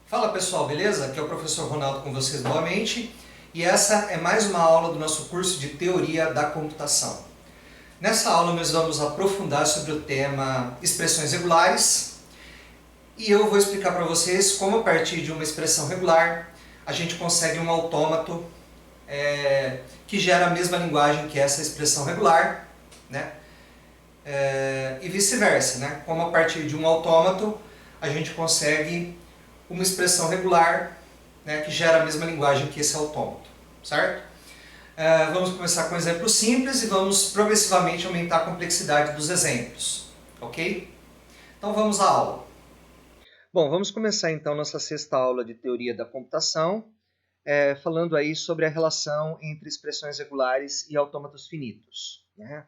Fala pessoal, beleza? Aqui é o professor Ronaldo com vocês novamente e essa é mais uma aula do nosso curso de Teoria da Computação. Nessa aula nós vamos aprofundar sobre o tema expressões regulares e eu vou explicar para vocês como a partir de uma expressão regular a gente consegue um autômato que gera a mesma linguagem que essa expressão regular, né? E vice-versa, né? Como a partir de um autômato a gente consegue uma expressão regular, né, que gera a mesma linguagem que esse autômato, certo? Vamos começar com um exemplo simples e vamos progressivamente aumentar a complexidade dos exemplos, ok? Então vamos à aula. Bom, vamos começar então nossa sexta aula de teoria da computação, falando aí sobre a relação entre expressões regulares e autômatos finitos, né?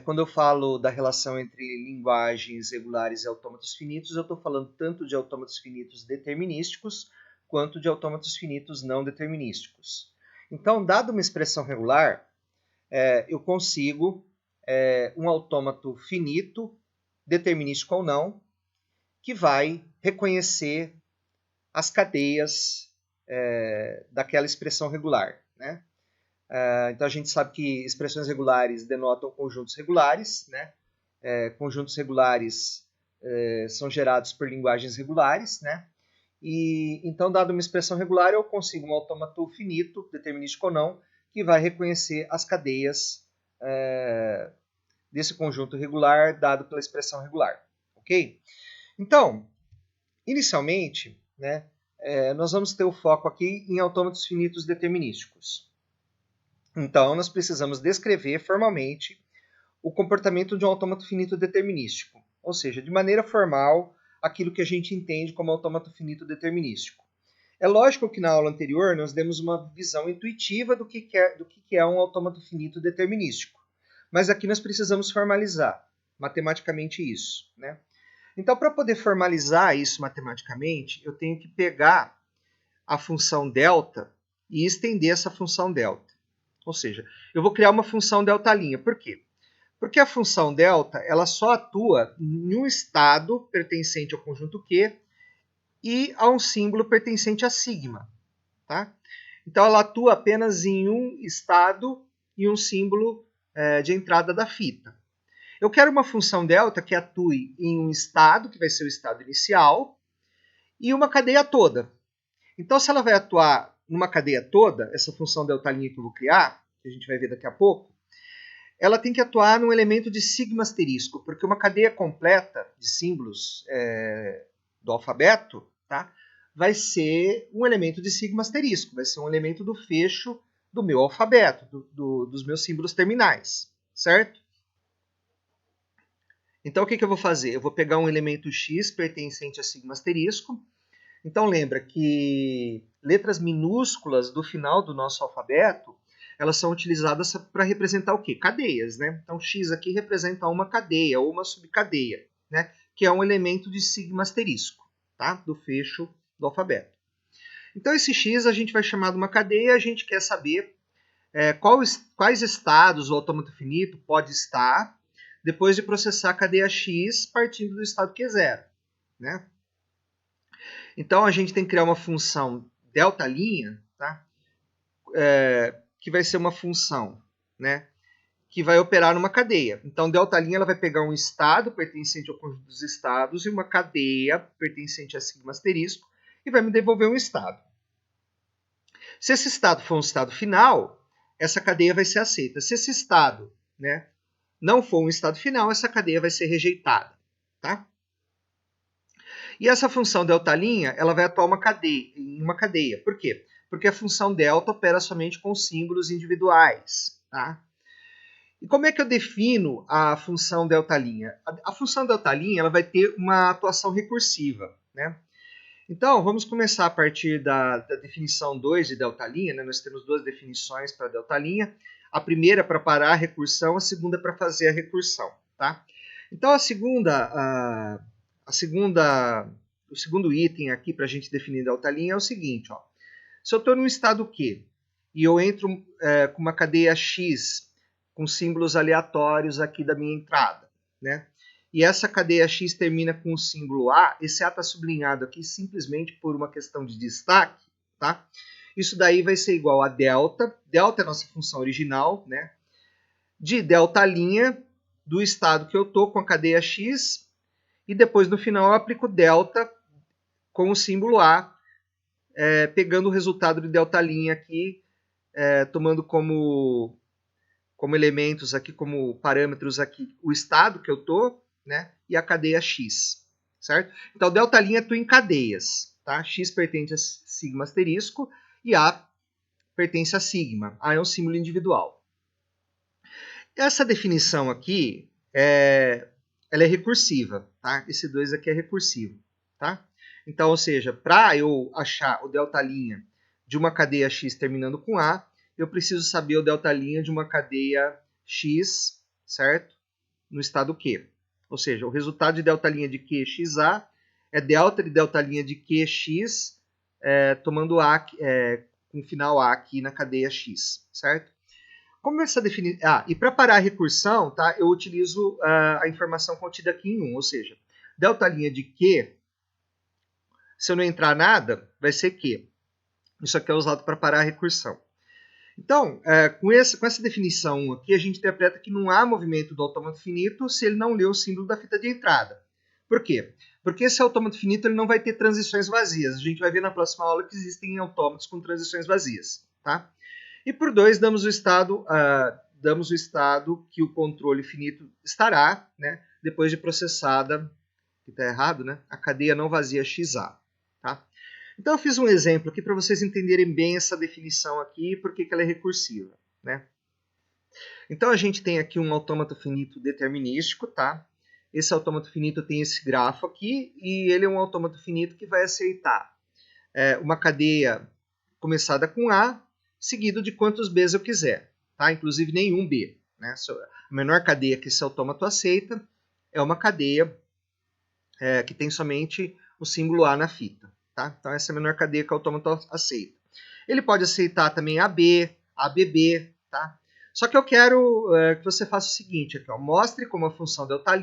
Quando eu falo da relação entre linguagens regulares e autômatos finitos, eu estou falando tanto de autômatos finitos determinísticos quanto de autômatos finitos não determinísticos. Então, dado uma expressão regular, eu consigo um autômato finito, determinístico ou não, que vai reconhecer as cadeias daquela expressão regular, né? Então a gente sabe que expressões regulares denotam conjuntos regulares, né? Conjuntos regulares são gerados por linguagens regulares, né? E então, dado uma expressão regular, eu consigo um autômato finito, determinístico ou não, que vai reconhecer as cadeias desse conjunto regular dado pela expressão regular, ok? Então, inicialmente, né, nós vamos ter o foco aqui em autômatos finitos determinísticos. Então, nós precisamos descrever formalmente o comportamento de um autômato finito determinístico, ou seja, de maneira formal, aquilo que a gente entende como autômato finito determinístico. É lógico que na aula anterior nós demos uma visão intuitiva do que é um autômato finito determinístico, mas aqui nós precisamos formalizar matematicamente isso, né? Então, para poder formalizar isso matematicamente, eu tenho que pegar a função delta e estender essa função delta. Ou seja, eu vou criar uma função delta'. Por quê? Porque a função delta ela só atua em um estado pertencente ao conjunto Q e a um símbolo pertencente a sigma. Tá? Então ela atua apenas em um estado e um símbolo de entrada da fita. Eu quero uma função delta que atue em um estado, que vai ser o estado inicial, e uma cadeia toda. Então, se ela vai atuar numa cadeia toda, essa função delta' que eu vou criar, que a gente vai ver daqui a pouco, ela tem que atuar num elemento de sigma asterisco, porque uma cadeia completa de símbolos do alfabeto, tá, vai ser um elemento de sigma asterisco, vai ser um elemento do fecho do meu alfabeto, dos meus símbolos terminais, certo? Então, o que eu vou fazer? Eu vou pegar um elemento x pertencente a sigma asterisco. Então, lembra que letras minúsculas do final do nosso alfabeto, elas são utilizadas para representar o quê? Cadeias, né? Então, x aqui representa uma cadeia ou uma subcadeia, né? Que é um elemento de sigma asterisco, tá? Do fecho do alfabeto. Então, esse x a gente vai chamar de uma cadeia, a gente quer saber quais estados o autômato finito pode estar depois de processar a cadeia x partindo do estado Q0, né? Então, a gente tem que criar uma função delta', tá? Que vai ser uma função, né, que vai operar numa cadeia. Então, delta' ela vai pegar um estado pertencente ao conjunto dos estados e uma cadeia pertencente a sigma asterisco e vai me devolver um estado. Se esse estado for um estado final, essa cadeia vai ser aceita. Se esse estado, né, não for um estado final, essa cadeia vai ser rejeitada, tá? E essa função delta', ela vai atuar em uma cadeia. Por quê? Porque a função delta opera somente com símbolos individuais, tá? E como é que eu defino a função delta'? A função delta' ela vai ter uma atuação recursiva, né? Então, vamos começar a partir da definição 2 de delta', né? Nós temos duas definições para delta'. A primeira para parar a recursão, a segunda para fazer a recursão, tá? Então, o segundo item aqui para a gente definir delta' é o seguinte, ó. Se eu estou num estado Q e eu entro com uma cadeia X com símbolos aleatórios aqui da minha entrada, né? e essa cadeia X termina com o símbolo A, esse A está sublinhado aqui simplesmente por uma questão de destaque, tá? Isso daí vai ser igual a delta, delta é a nossa função original, né? De delta' do estado que eu estou com a cadeia X, e depois no final eu aplico delta com o símbolo A, pegando o resultado de delta' aqui, tomando como elementos aqui, como parâmetros aqui, o estado que eu estou, né, e a cadeia X, certo? Então, delta' é tudo em cadeias, tá? X pertence a sigma asterisco e A pertence a sigma. A é um símbolo individual. Essa definição aqui, ela é recursiva, tá? Esse 2 aqui é recursivo, tá? Então, ou seja, para eu achar o delta' de uma cadeia X terminando com A, eu preciso saber o delta' de uma cadeia X, certo? No estado Q. Ou seja, o resultado de delta' de QXA é delta de delta' de QX, tomando A, com final A aqui na cadeia X, certo? Como essa definição... e para parar a recursão, tá, eu utilizo a informação contida aqui em 1, ou seja, delta' de Q, se eu não entrar nada, vai ser Q. Isso aqui é usado para parar a recursão. Então, com essa definição aqui, a gente interpreta que não há movimento do autômato finito se ele não lê o símbolo da fita de entrada. Por quê? Porque esse autômato finito ele não vai ter transições vazias. A gente vai ver na próxima aula que existem autômatos com transições vazias. Tá? E por 2, damos o estado que o controle finito estará, né, depois de processada, que está errado, né, a cadeia não vazia XA. Tá? Então eu fiz um exemplo aqui para vocês entenderem bem essa definição aqui e por que ela é recursiva, né? Então a gente tem aqui um autômato finito determinístico, tá? Esse autômato finito tem esse grafo aqui e ele é um autômato finito que vai aceitar uma cadeia começada com A, seguido de quantos Bs eu quiser, tá? Inclusive nenhum B, né? A menor cadeia que esse autômato aceita é uma cadeia que tem somente o símbolo A na fita. Tá? Então, essa é a menor cadeia que o autômato aceita. Ele pode aceitar também AB, ABB. Tá? Só que eu quero que você faça o seguinte. Aqui, ó, mostre como a função delta'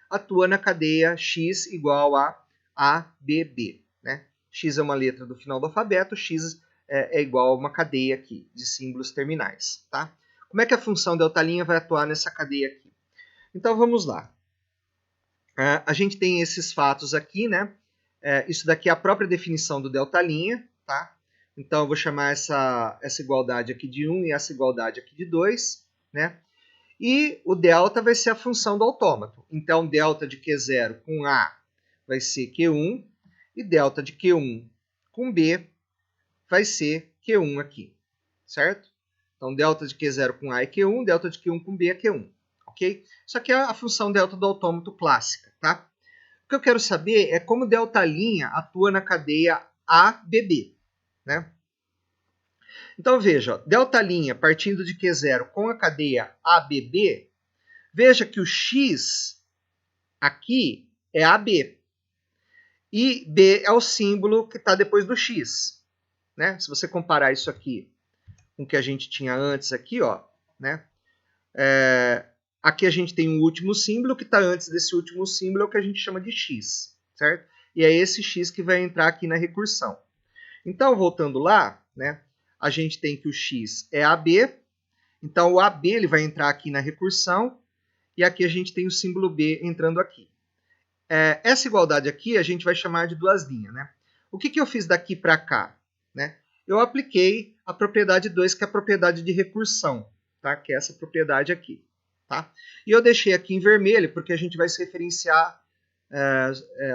atua na cadeia X igual a ABB. Né? X é uma letra do final do alfabeto, X é igual a uma cadeia aqui de símbolos terminais. Tá? Como é que a função delta' vai atuar nessa cadeia aqui? Então, vamos lá. A gente tem esses fatos aqui, né? Isso daqui é a própria definição do delta', tá? Então, eu vou chamar essa igualdade aqui de 1 e essa igualdade aqui de 2, né? E o delta vai ser a função do autômato. Então, delta de Q0 com A vai ser Q1 e delta de Q1 com B vai ser Q1 aqui, certo? Então, delta de Q0 com A é Q1, delta de Q1 com B é Q1, ok? Isso aqui é a função delta do autômato clássica, tá? O que eu quero saber é como delta' atua na cadeia ABB, né? Então veja, delta' partindo de Q0 com a cadeia ABB, veja que o X aqui é AB. E B é o símbolo que está depois do X. Né? Se você comparar isso aqui com o que a gente tinha antes aqui, ó, né? Aqui a gente tem um último símbolo, que está antes desse último símbolo é o que a gente chama de X, certo? E é esse X que vai entrar aqui na recursão. Então, voltando lá, né, a gente tem que o X é AB, então o AB ele vai entrar aqui na recursão, e aqui a gente tem o símbolo B entrando aqui. Essa igualdade aqui a gente vai chamar de duas linhas. Né? O que eu fiz daqui para cá? Né? Eu apliquei a propriedade 2, que é a propriedade de recursão, tá? Que é essa propriedade aqui. Tá? E eu deixei aqui em vermelho, porque a gente vai se referenciar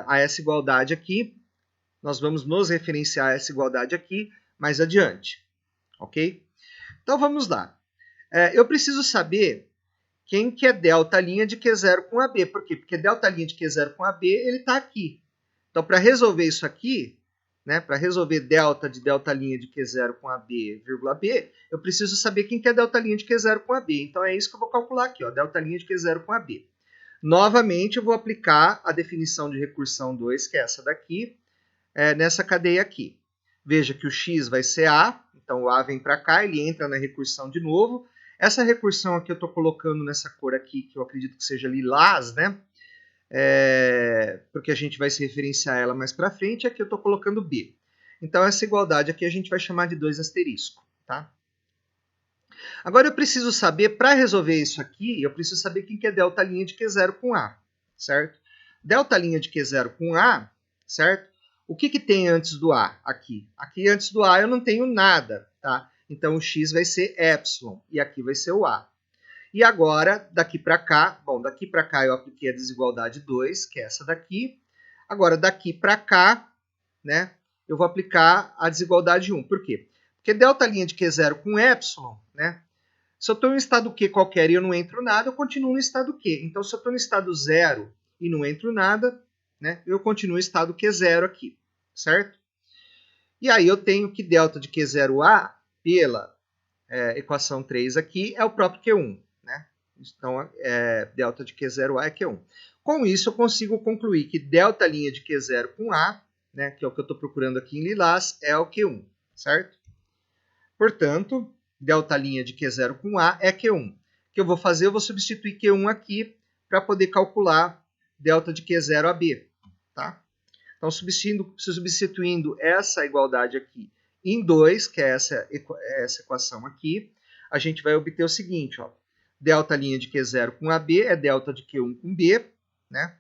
a essa igualdade aqui. Nós vamos nos referenciar a essa igualdade aqui mais adiante. Ok? Então vamos lá. Eu preciso saber quem que é delta' de Q0 com AB. Por quê? Porque delta' de Q0 com AB, ele está aqui. Então, para resolver isso aqui, né, para resolver delta' de Q0 com AB, vírgula B, eu preciso saber quem que é delta' de Q0 com AB. Então, é isso que eu vou calcular aqui, ó, delta' de Q0 com AB. Novamente, eu vou aplicar a definição de recursão 2, que é essa daqui, nessa cadeia aqui. Veja que o X vai ser A, então o A vem para cá, ele entra na recursão de novo. Essa recursão aqui eu estou colocando nessa cor aqui, que eu acredito que seja lilás, né? porque a gente vai se referenciar a ela mais para frente, aqui eu estou colocando B. Então, essa igualdade aqui a gente vai chamar de 2 asterisco. Tá? Agora, eu preciso saber, para resolver isso aqui, eu preciso saber quem que é delta' de Q0 com A, certo? Delta' de Q0 com A, certo? O que que tem antes do A aqui? Aqui antes do A eu não tenho nada, tá? Então, o x vai ser epsilon, e aqui vai ser o A. E agora, daqui para cá, bom, daqui para cá eu apliquei a desigualdade 2, que é essa daqui. Agora, daqui para cá, né, eu vou aplicar a desigualdade 1. Por quê? Porque delta' de Q0 com epsilon, né, se eu estou em estado Q qualquer e eu não entro nada, eu continuo no estado Q. Então, se eu estou no estado 0 e não entro nada, né, eu continuo no estado Q0 aqui, certo? E aí eu tenho que delta de Q0A, pela equação 3 aqui, é o próprio Q1. Né? Então, delta de Q0A é Q1. Com isso, eu consigo concluir que delta' de Q0 com A, né, que é o que eu estou procurando aqui em lilás, é o Q1, certo? Portanto, delta' de Q0 com A é Q1. O que eu vou fazer? Eu vou substituir Q1 aqui para poder calcular delta de Q0 a B. Tá? Então, substituindo essa igualdade aqui em 2, que é essa equação aqui, a gente vai obter o seguinte, ó. Delta' de Q0 com AB é delta de Q1 com B, né?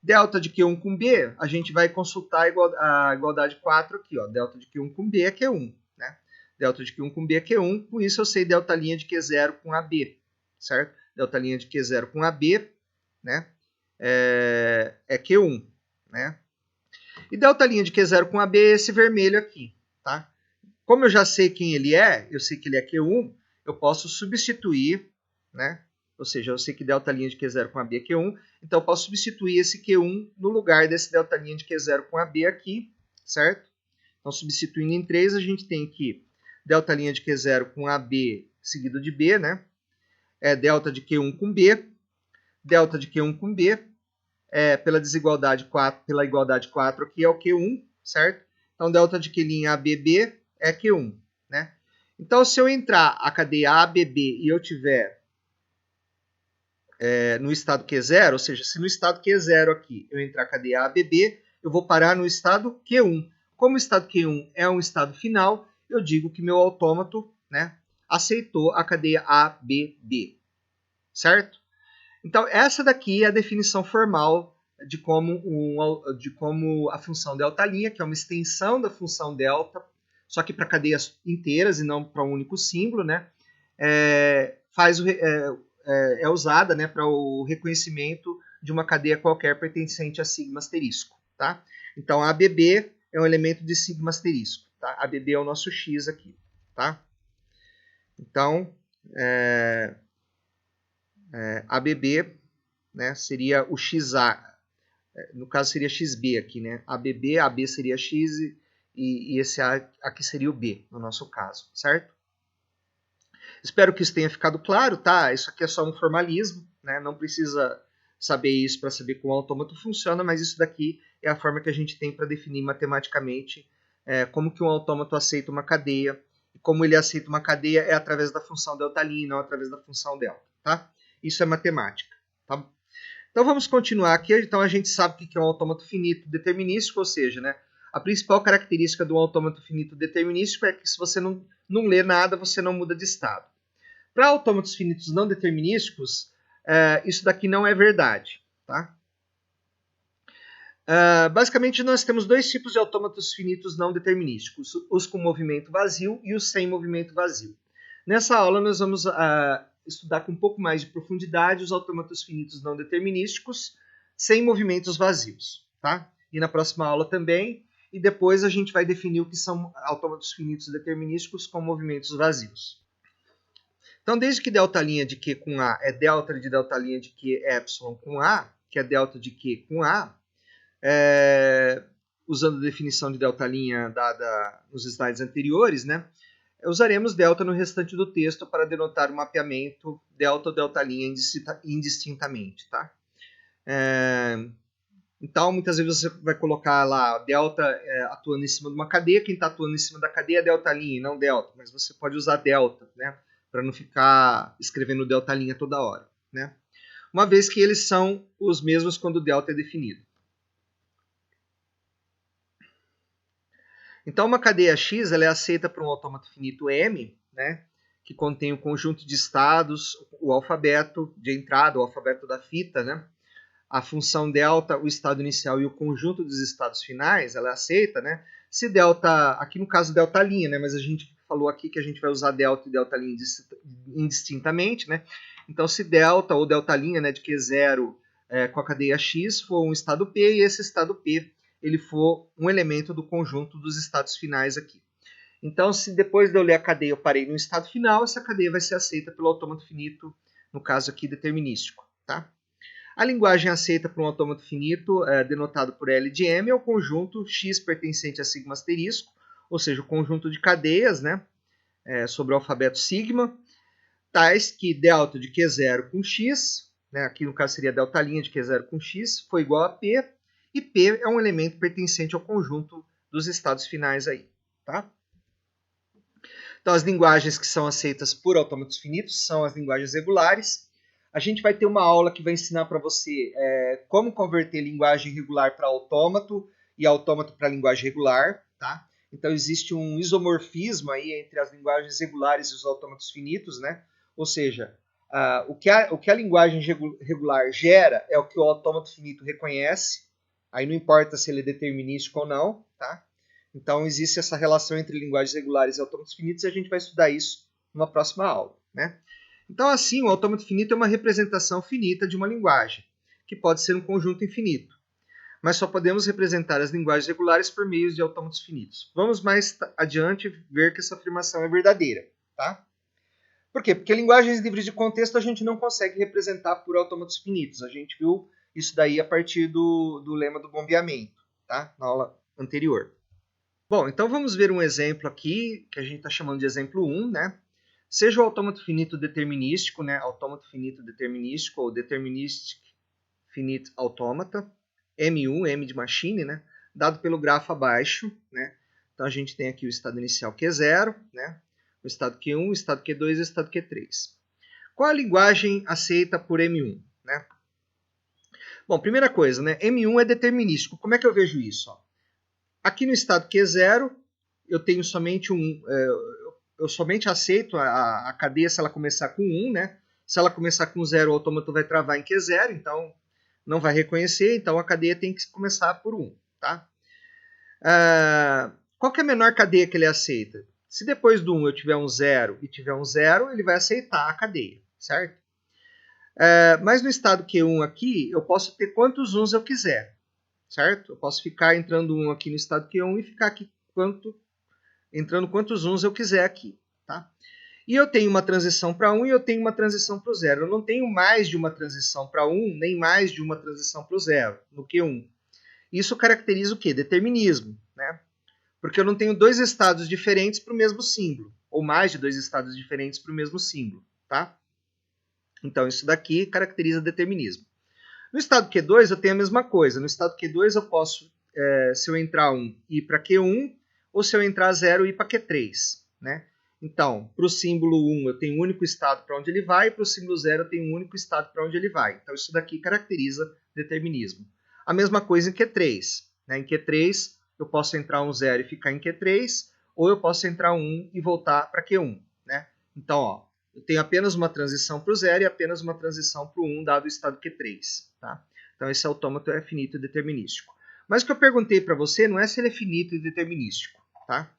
Delta de Q1 com B, a gente vai consultar a igualdade 4 aqui, ó. Delta de Q1 com B é Q1, né? Delta de Q1 com B é Q1, com isso eu sei delta' de Q0 com AB, certo? Delta' de Q0 com AB, né? É Q1, né? E delta' de Q0 com AB é esse vermelho aqui, tá? Como eu já sei quem ele é, eu sei que ele é Q1, eu posso substituir, né? Ou seja, eu sei que delta' de Q0 com AB é Q1, então eu posso substituir esse Q1 no lugar desse delta' de Q0 com AB aqui, certo? Então, substituindo em 3, a gente tem que delta' de Q0 com AB seguido de B, né? É delta de Q1 com B, delta de Q1 com B, pela desigualdade 4, pela igualdade 4 aqui é o Q1, certo? Então, delta de Q' ABB é Q1, né? Então, se eu entrar a cadeia ABB e eu tiver no estado Q0, ou seja, se no estado Q0 aqui eu entrar a cadeia ABB, eu vou parar no estado Q1. Como o estado Q1 é um estado final, eu digo que meu autômato, né, aceitou a cadeia ABB, certo? Então, essa daqui é a definição formal de como a função delta', que é uma extensão da função delta, só que para cadeias inteiras e não para um único símbolo, né, é usada, né, para o reconhecimento de uma cadeia qualquer pertencente a sigma asterisco. Tá? Então, a ABB é um elemento de sigma asterisco. Tá? A ABB é o nosso X aqui. Tá? Então, ABB, né, seria o XA. No caso, seria XB aqui. Né? ABB, AB seria X e esse A aqui seria o B, no nosso caso. Certo? Espero que isso tenha ficado claro, tá? Isso aqui é só um formalismo, né? Não precisa saber isso para saber como o autômato funciona, mas isso daqui é a forma que a gente tem para definir matematicamente como que um autômato aceita uma cadeia. E como ele aceita uma cadeia é através da função delta', não através da função delta, tá? Isso é matemática, tá? Então vamos continuar aqui. Então a gente sabe que é um autômato finito determinístico, ou seja, né? A principal característica do autômato finito determinístico é que se você não lê nada, você não muda de estado. Para autômatos finitos não determinísticos, isso daqui não é verdade. Tá? Basicamente, nós temos dois tipos de autômatos finitos não determinísticos, os com movimento vazio e os sem movimento vazio. Nessa aula, nós vamos estudar com um pouco mais de profundidade os autômatos finitos não determinísticos sem movimentos vazios. Tá? E na próxima aula também. E depois a gente vai definir o que são autômatos finitos determinísticos com movimentos vazios. Então, desde que delta' de Q com A é delta de delta' de Q epsilon com A, que é delta de Q com A, usando a definição de delta' dada nos slides anteriores, né, usaremos delta no restante do texto para denotar o mapeamento delta ou delta' indistintamente. Tá? Então, muitas vezes você vai colocar lá delta atuando em cima de uma cadeia, quem está atuando em cima da cadeia é delta' e não delta, mas você pode usar delta, né, para não ficar escrevendo delta' toda hora. Né? uma vez que eles são os mesmos quando o delta é definido. Então, uma cadeia X ela é aceita por um autômato finito M, né, que contém o conjunto de estados, o alfabeto de entrada, o alfabeto da fita, né, a função delta, o estado inicial e o conjunto dos estados finais, ela é aceita, né, se delta, aqui no caso delta linha, né, mas a gente falou aqui que a gente vai usar delta e delta linha indistintamente, né, então se delta ou delta linha, né, de Q0 com a cadeia X for um estado P e esse estado P ele for um elemento do conjunto dos estados finais aqui. Então, se depois de eu ler a cadeia eu parei no estado final, essa cadeia vai ser aceita pelo autômato finito, no caso aqui determinístico. Tá? A linguagem aceita por um autômato finito, denotado por L de M, é o conjunto X pertencente a sigma asterisco, ou seja, o conjunto de cadeias, né, sobre o alfabeto sigma, tais que delta de Q0 com X, né, aqui no caso seria delta linha de Q0 com X, foi igual a P, e P é um elemento pertencente ao conjunto dos estados finais aí, tá? Então, as linguagens que são aceitas por autômatos finitos são as linguagens regulares. A gente vai ter uma aula que vai ensinar para você como converter linguagem regular para autômato e autômato para linguagem regular, tá? Então, existe um isomorfismo aí entre as linguagens regulares e os autômatos finitos, né? Ou seja, o que a linguagem regular gera é o que o autômato finito reconhece. Aí não importa se ele é determinístico ou não, tá? Então existe essa relação entre linguagens regulares e autômatos finitos e a gente vai estudar isso numa próxima aula, né? Então assim, o autômato finito é uma representação finita de uma linguagem, que pode ser um conjunto infinito. Mas só podemos representar as linguagens regulares por meio de autômatos finitos. Vamos mais adiante ver que essa afirmação é verdadeira, tá? Por quê? Porque linguagens livres de contexto a gente não consegue representar por autômatos finitos. A gente viu isso daí a partir do lema do bombeamento, tá? Na aula anterior. Bom, então vamos ver um exemplo aqui, que a gente está chamando de exemplo 1, né? Seja o autômato finito determinístico, né? Autômato finito determinístico, ou deterministic finite automata, M1, M de machine, né? Dado pelo grafo abaixo, né? Então a gente tem aqui o estado inicial Q0, né? O estado Q1, o estado Q2 e o estado Q3. Qual a linguagem aceita por M1, né? Bom, primeira coisa, né? M1 é determinístico. Como é que eu vejo isso? Ó? Aqui no estado Q0, eu tenho somente eu somente aceito a cadeia se ela começar com 1, né? Se ela começar com 0, o autômato vai travar em Q0, então não vai reconhecer, então a cadeia tem que começar por 1, tá? Qual que é a menor cadeia que ele aceita? Se depois do 1 eu tiver um 0 e tiver um 0, ele vai aceitar a cadeia, certo? Mas no estado Q1 aqui, eu posso ter quantos 1s eu quiser, certo? Eu posso ficar entrando 1 aqui no estado Q1 e ficar aqui entrando quantos 1s eu quiser aqui, tá? E eu tenho uma transição para 1 e eu tenho uma transição para o 0. Eu não tenho mais de uma transição para 1, nem mais de uma transição para o 0 no Q1. Isso caracteriza o quê? Determinismo, né? Porque eu não tenho dois estados diferentes para o mesmo símbolo, ou mais de dois estados diferentes para o mesmo símbolo, tá? Então, isso daqui caracteriza determinismo. No estado Q2, eu tenho a mesma coisa. No estado Q2, eu posso, se eu entrar 1, ir para Q1, ou se eu entrar 0, ir para Q3. Né? Então, para o símbolo 1, eu tenho um único estado para onde ele vai, e para o símbolo 0, eu tenho um único estado para onde ele vai. Então, isso daqui caracteriza determinismo. A mesma coisa em Q3. Né? Em Q3, eu posso entrar um 0 e ficar em Q3, ou eu posso entrar 1 e voltar para Q1. Né? Então, ó, eu tenho apenas uma transição para o 0 e apenas uma transição para o 1, dado o estado Q3. Tá? Então, esse autômato é finito e determinístico. Mas o que eu perguntei para você não é se ele é finito e determinístico. Tá?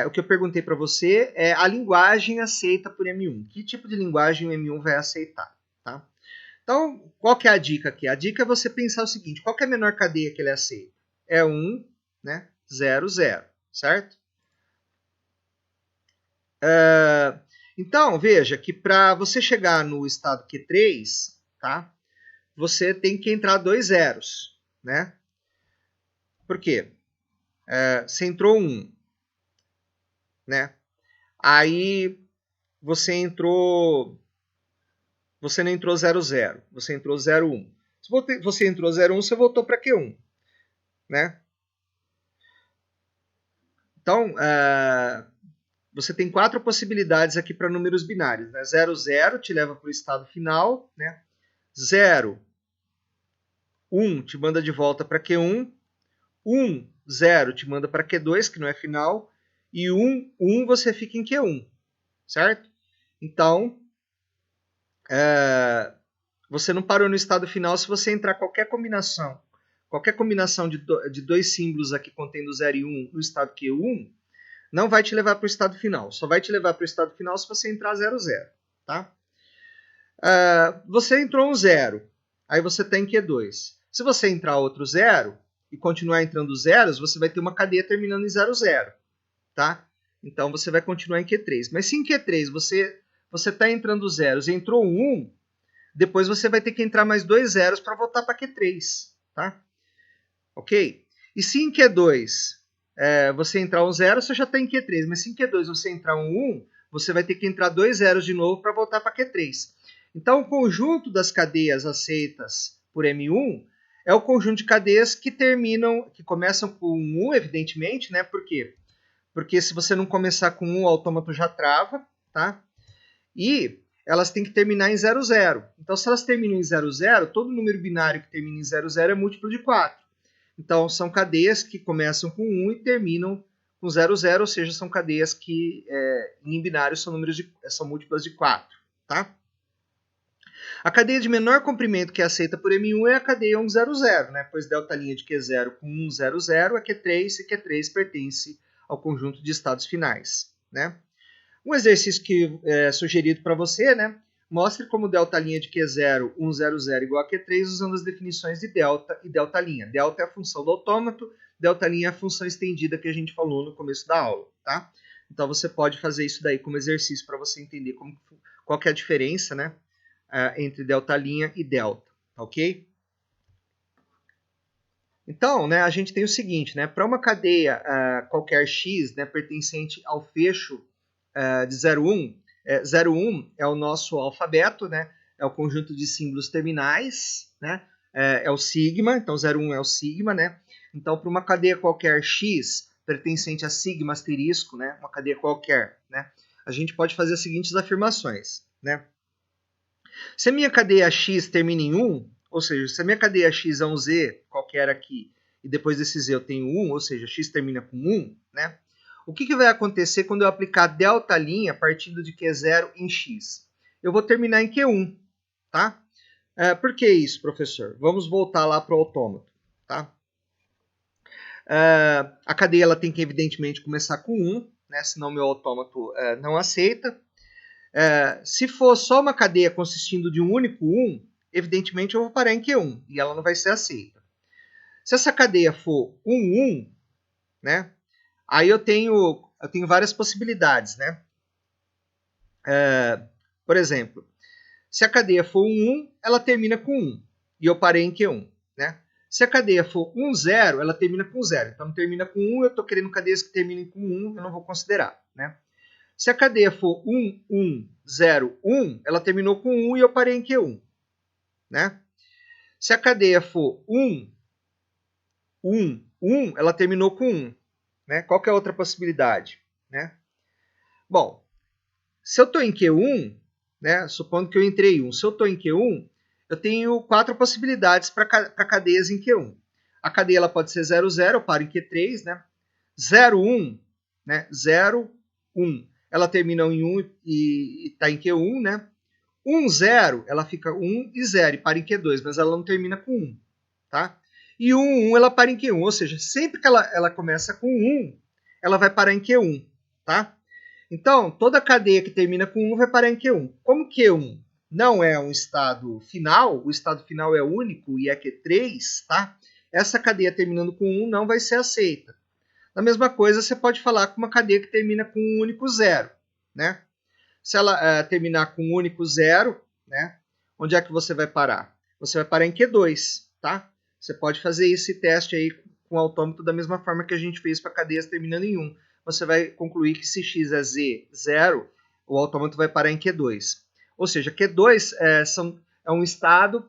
O que eu perguntei para você é a linguagem aceita por M1. Que tipo de linguagem o M1 vai aceitar? Tá? Então, qual que é a dica aqui? A dica é você pensar o seguinte, qual que é a menor cadeia que ele aceita? É 1, né? 0, 0, certo? Então, veja que para você chegar no estado Q3, tá? Você tem que entrar 2 zeros, né? Por quê? Você entrou 1, né? Aí você não entrou 0, 0, você entrou 0, 1. Se você entrou 0, 1, você voltou para Q1, né? Então, você tem 4 possibilidades aqui para números binários. Né? 0, 0 te leva para o estado final, né? 0, 1 te manda de volta para Q1, 1, 0 te manda para Q2, que não é final, e 1, 1 você fica em Q1, certo? Então, você não parou no estado final se você entrar qualquer combinação de dois símbolos aqui contendo 0 e 1 no estado Q1, não vai te levar para o estado final. Só vai te levar para o estado final se você entrar 0, 0. Tá? Você entrou um 0, aí você está em Q2. Se você entrar outro 0 e continuar entrando zeros, você vai ter uma cadeia terminando em 0, 0. Tá? Então você vai continuar em Q3. Mas se em Q3 você está entrando zeros e entrou um 1, depois você vai ter que entrar mais 2 zeros para voltar para Q3. Tá? Ok? E se em Q2 você entrar um 0, você já está em Q3. Mas se em Q2 você entrar um 1, você vai ter que entrar 2 zeros de novo para voltar para Q3. Então, o conjunto das cadeias aceitas por M1 é o conjunto de cadeias que começam com 1, evidentemente, né? Por quê? Porque se você não começar com 1, o autômato já trava, tá? E elas têm que terminar em 0, 0. Então, se elas terminam em 0, 0, todo número binário que termina em 0, 0 é múltiplo de 4. Então, são cadeias que começam com 1 e terminam com 0, 0, ou seja, são cadeias que em binário são múltiplas de 4. Tá? A cadeia de menor comprimento que é aceita por M1 é a cadeia 1, 0, 0, né? Pois delta' de Q0 com 1, 0, 0 é Q3 e Q3 pertence ao conjunto de estados finais. Né? Um exercício que é sugerido para você, né? Mostre como delta' de Q0, 1, 0, 0 igual a Q3 usando as definições de delta e delta'. Delta é a função do autômato, delta' é a função estendida que a gente falou no começo da aula. Tá? Então você pode fazer isso daí como exercício para você entender qual que é a diferença, né? Entre delta' e delta, ok? Então, né, a gente tem o seguinte, né, para uma cadeia qualquer x, né, pertencente ao fecho de 0, 1, 0, 1 é o nosso alfabeto, né, é o conjunto de símbolos terminais, né, é o sigma, então 0, 1 é o sigma, né, então para uma cadeia qualquer x pertencente a sigma asterisco, né, uma cadeia qualquer, né, a gente pode fazer as seguintes afirmações, né. Se a minha cadeia X termina em 1, ou seja, se a minha cadeia X é um Z qualquer aqui, e depois desse Z eu tenho 1, ou seja, X termina com 1, né? O que vai acontecer quando eu aplicar delta' partindo de Q0 em X? Eu vou terminar em Q1, tá? Por que isso, professor? Vamos voltar lá para o autômato, tá? A cadeia ela tem que, evidentemente, começar com 1, né? Senão meu autômato não aceita. Se for só uma cadeia consistindo de um único 1, evidentemente eu vou parar em Q1 e ela não vai ser aceita. Se essa cadeia for 1, 1, né, aí eu tenho várias possibilidades. Né? Por exemplo, se a cadeia for 1, 1, ela termina com 1 e eu parei em Q1. Né? Se a cadeia for 1, 0, ela termina com 0. Então termina com 1, eu estou querendo cadeias que terminem com 1, eu não vou considerar. Né? Se a cadeia for 1, 1, 0, 1, ela terminou com 1 e eu parei em Q1. Né? Se a cadeia for 1, 1, 1, ela terminou com 1. Né? Qual que é a outra possibilidade? Né? Bom, se eu estou em Q1, né, supondo que eu entrei 1, se eu estou em Q1, eu tenho 4 possibilidades para cadeias em Q1. A cadeia ela pode ser 0, 0, eu paro em Q3. Né? 0, 1, né? 0, 1. Ela termina em 1 e está em Q1, né? 1, 0, ela fica 1 e 0 e para em Q2, mas ela não termina com 1, tá? E 1, 1 ela para em Q1, ou seja, sempre que ela começa com 1, ela vai parar em Q1, tá? Então, toda cadeia que termina com 1 vai parar em Q1. Como Q1 não é um estado final, o estado final é único e é Q3, tá? Essa cadeia terminando com 1 não vai ser aceita. A mesma coisa você pode falar com uma cadeia que termina com um único 0, né? Se ela terminar com um único 0, né? Onde é que você vai parar? Você vai parar em Q2, tá? Você pode fazer esse teste aí com o autômato da mesma forma que a gente fez para cadeias terminando em 1. Você vai concluir que se x é z, 0, o autômato vai parar em Q2. Ou seja, Q2 é um estado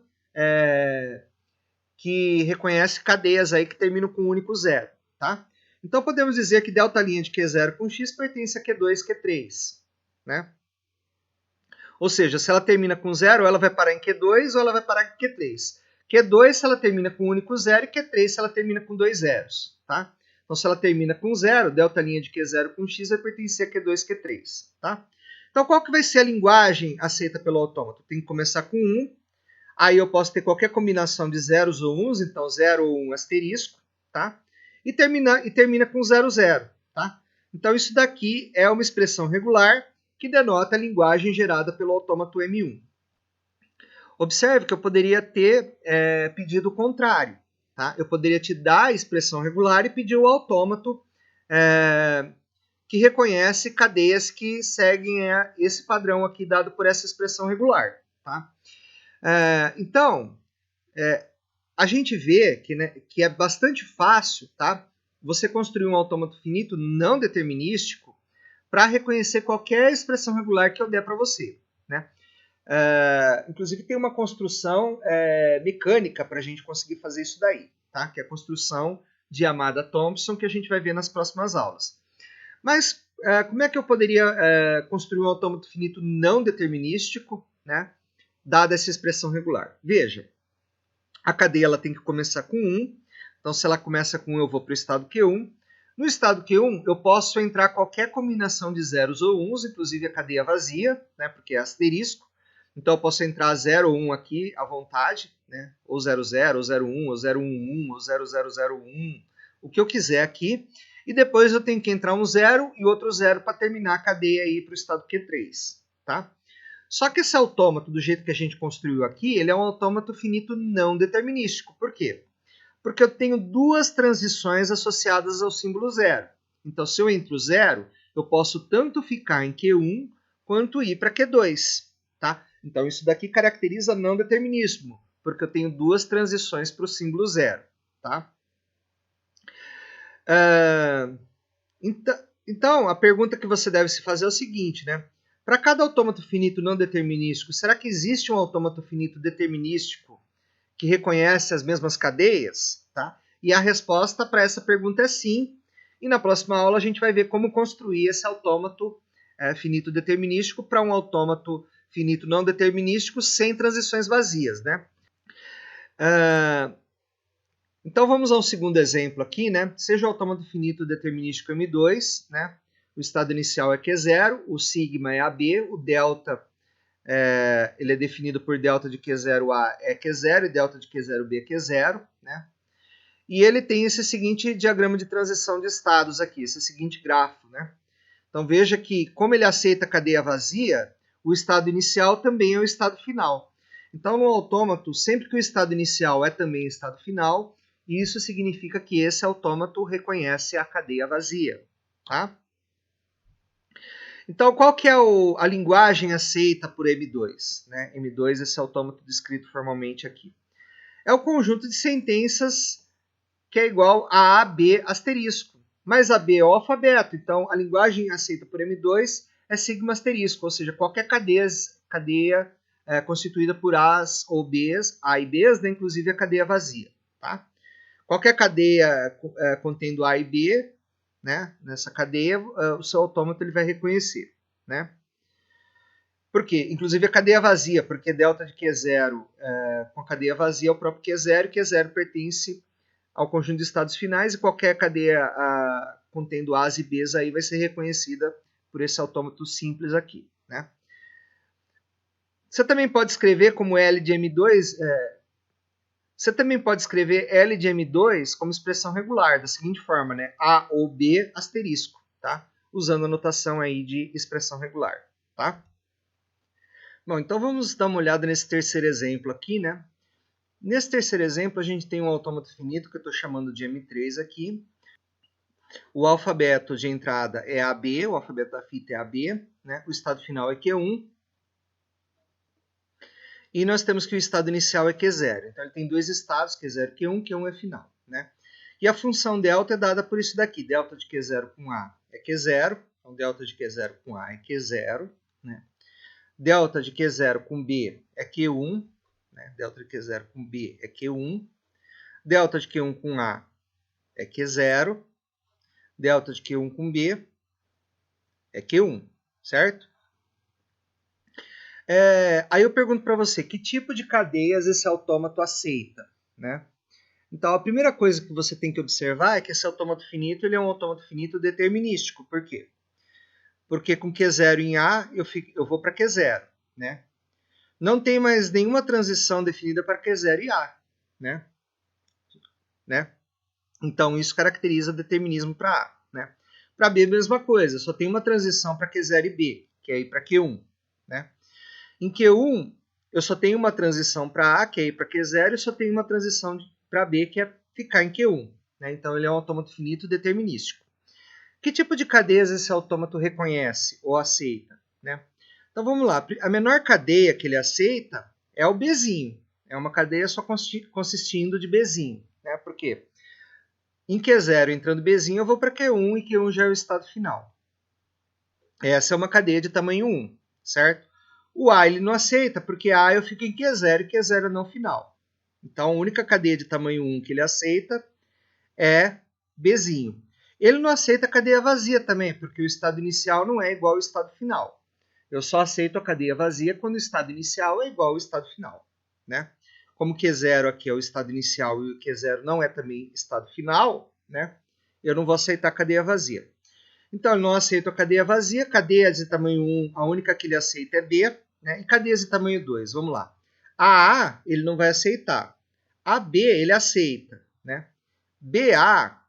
que reconhece cadeias aí que terminam com um único 0, tá? Então podemos dizer que delta' de Q0 com x pertence a Q2 e Q3, né? Ou seja, se ela termina com 0, ela vai parar em Q2 ou ela vai parar em Q3. Q2 se ela termina com um único zero e Q3 se ela termina com dois zeros. Tá? Então, se ela termina com 0, delta linha de Q0 com x vai pertencer a Q2, Q3. Tá? Então, qual que vai ser a linguagem aceita pelo autômato? Tem que começar com 1. Aí eu posso ter qualquer combinação de zeros ou uns, então 0 ou 1 asterisco. Tá? E termina com 0, 0. Tá? Então, isso daqui é uma expressão regular que denota a linguagem gerada pelo autômato M1. Observe que eu poderia ter pedido o contrário. Tá? Eu poderia te dar a expressão regular e pedir o autômato que reconhece cadeias que seguem esse padrão aqui dado por essa expressão regular. Tá? Então, a gente vê que é bastante fácil, tá, você construir um autômato finito não determinístico para reconhecer qualquer expressão regular que eu der para você. Né? Inclusive tem uma construção mecânica para a gente conseguir fazer isso daí, tá? Que é a construção de Yamada-Thompson, que a gente vai ver nas próximas aulas. Mas como é que eu poderia construir um autômato finito não determinístico, né, dada essa expressão regular? Veja, a cadeia ela tem que começar com 1, então se ela começa com 1 eu vou para o estado Q1. No estado Q1 eu posso entrar qualquer combinação de zeros ou uns, inclusive a cadeia vazia, né, porque é asterisco. Então eu posso entrar 0 ou 1 aqui à vontade, né? Ou 00, ou 01, ou 011, ou 0001, o que eu quiser aqui. E depois eu tenho que entrar um 0 e outro 0 para terminar a cadeia aí para o estado Q3. Tá? Só que esse autômato, do jeito que a gente construiu aqui, ele é um autômato finito não determinístico. Por quê? Porque eu tenho duas transições associadas ao símbolo 0. Então, se eu entro 0, eu posso tanto ficar em Q1 quanto ir para Q2. Tá? Então, isso daqui caracteriza não determinismo, porque eu tenho duas transições para o símbolo 0. Tá? Então, a pergunta que você deve se fazer é o seguinte, né? Para cada autômato finito não determinístico, será que existe um autômato finito determinístico que reconhece as mesmas cadeias? Tá? E a resposta para essa pergunta é sim. E na próxima aula a gente vai ver como construir esse autômato finito determinístico para um autômato finito não determinístico sem transições vazias, né? Então vamos ao segundo exemplo aqui, né? Seja o autômato finito determinístico M2, né? O estado inicial é Q0, o sigma é AB, o delta ele é definido por delta de Q0A é Q0 e delta de Q0B é Q0, né? E ele tem esse seguinte diagrama de transição de estados aqui, esse seguinte grafo, né? Então veja que, como ele aceita a cadeia vazia, o estado inicial também é o estado final. Então, no autômato, sempre que o estado inicial é também o estado final, isso significa que esse autômato reconhece a cadeia vazia. Tá? Então, qual que é a linguagem aceita por M2? Né? M2 é esse autômato descrito formalmente aqui. É o conjunto de sentenças que é igual a AB asterisco. Mas AB é o alfabeto, então a linguagem aceita por M2 é sigma asterisco, ou seja, qualquer cadeia constituída por A's ou B's, A e B's, né, inclusive a cadeia vazia. Tá? Qualquer cadeia contendo A e B, né, nessa cadeia, o seu autômato ele vai reconhecer. Né? Por quê? Inclusive a cadeia vazia, porque delta de Q0 com a cadeia vazia é o próprio Q0, e Q0 pertence ao conjunto de estados finais, e qualquer cadeia contendo A's e B's aí vai ser reconhecida por esse autômato simples aqui. Né? Você também pode escrever como L de M2, você também pode escrever L de M2 como expressão regular, da seguinte forma, né? A ou B asterisco, tá? Usando a notação aí de expressão regular. Tá? Bom, então vamos dar uma olhada nesse terceiro exemplo aqui, né? Nesse terceiro exemplo, a gente tem um autômato finito que eu estou chamando de M3 aqui. O alfabeto de entrada é AB, o alfabeto da fita é AB, né? O estado final é Q1. E nós temos que o estado inicial é Q0. Então ele tem dois estados, Q0 e Q1, Q1 é final. Né? E a função delta é dada por isso daqui. Delta de Q0 com A é Q0. Então delta de Q0 com A é Q0. Né? Delta de Q0 com B é Q1. Né? Delta de Q0 com B é Q1. Delta de Q1 com A é Q0. Delta de Q1 com B é Q1. Certo? Aí eu pergunto para você, que tipo de cadeias esse autômato aceita, né? Então, a primeira coisa que você tem que observar é que esse autômato finito ele é um autômato finito determinístico. Por quê? Porque com Q0 em A, eu vou para Q0, né? Não tem mais nenhuma transição definida para Q0 e A, né? Então, isso caracteriza determinismo para A, né? Para B, a mesma coisa, só tem uma transição para Q0 e B, que é ir para Q1, né? Em Q1, eu só tenho uma transição para A, que é ir para Q0, e só tenho uma transição para B, que é ficar em Q1, né? Então, ele é um autômato finito determinístico. Que tipo de cadeias esse autômato reconhece ou aceita, né? Então vamos lá, a menor cadeia que ele aceita é o Bzinho. É uma cadeia só consistindo de Bzinho, né? Por quê? Em Q0 entrando Bzinho eu vou para Q1 e Q1 já é o estado final. Essa é uma cadeia de tamanho 1, certo? O A ele não aceita porque A eu fico em Q0 e Q0 é não final. Então a única cadeia de tamanho 1 que ele aceita é Bzinho. Ele não aceita a cadeia vazia também, porque o estado inicial não é igual ao estado final. Eu só aceito a cadeia vazia quando o estado inicial é igual ao estado final, né? Como Q0 aqui é o estado inicial e o Q0 não é também estado final, né? Eu não vou aceitar a cadeia vazia. Então, ele não aceita a cadeia vazia. Cadeia de tamanho 1, a única que ele aceita é B, né? E cadeias de tamanho 2, vamos lá. A ele não vai aceitar. A B ele aceita, né? BA